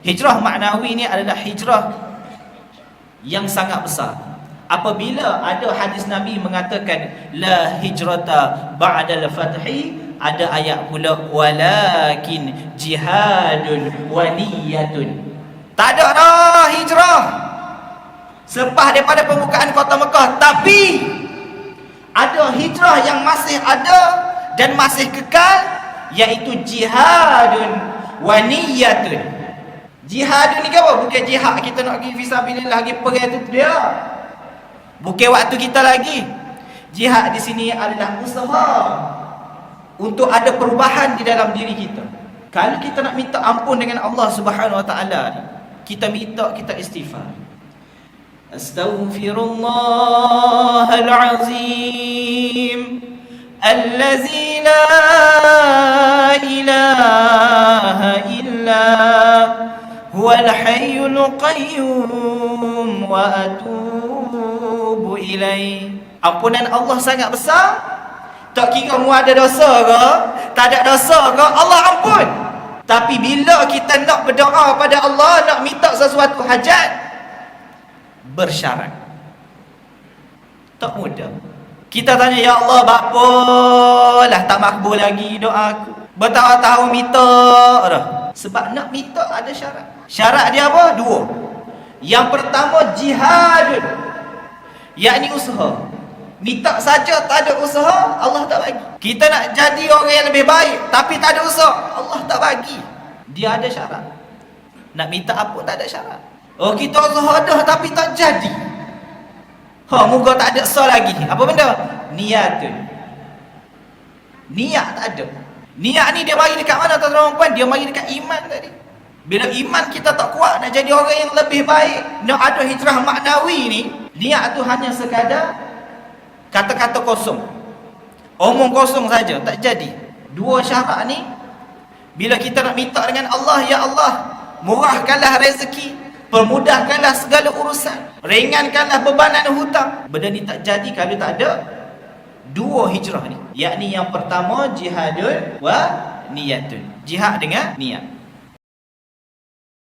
Hijrah maknawi ni adalah hijrah yang sangat besar. Apabila ada hadis Nabi mengatakan la hijrata ba'dal fathi, ada ayat pula walakin jihadun wa niyyatun. Tak ada dah hijrah selepas daripada pembukaan kota Mekah, tapi ada hijrah yang masih ada dan masih kekal, iaitu jihadun wa niyyatun. Jihadun ni apa? Bukan jihad kita nak pergi fisabilillah lagi perang tu dia. Bukan waktu kita lagi. Jihad di sini adalah usaha untuk ada perubahan di dalam diri kita. Kalau kita nak minta ampun dengan Allah Subhanahu Wa Taala, kita minta, kita istighfar. Astaghfirullahal azim allazi la ilaha illa huwal hayyul qayyum wa atubu ilaih. Ampunan Allah sangat besar. Tak kira mu ada dosa ke, tak ada dosa ke, Allah ampun. Tapi bila kita nak berdoa pada Allah, nak minta sesuatu hajat, bersyarat. Tak mudah. Kita tanya, ya Allah, bapalah tak makbul lagi doa aku. Bertahun-tahun minta dah. Sebab nak minta ada syarat. Syarat dia apa? Dua. Yang pertama, jihadun, yakni usaha. Minta saja tak ada usaha, Allah tak bagi. Kita nak jadi orang yang lebih baik tapi tak ada usaha, Allah tak bagi. Dia ada syarat. Nak minta apa tak ada syarat. Oh, kita usaha dah tapi tak jadi. Moga tak ada usaha lagi. Apa benda? Niat tu. Niat tak ada. Niat ni dia mari dekat mana tuan-tuan puan? Dia mari dekat iman tadi. Bila iman kita tak kuat nak jadi orang yang lebih baik, nak ada hijrah maknawi ni, niat tu hanya sekadar kata-kata kosong, omong kosong saja, tak jadi. Dua syarat ni, bila kita nak minta dengan Allah, ya Allah, murahkanlah rezeki, permudahkanlah segala urusan, ringankanlah bebanan hutang. Benda ni tak jadi kalau tak ada dua hijrah ni, yakni yang pertama jihadun wa niyatun, jihad dengan niat.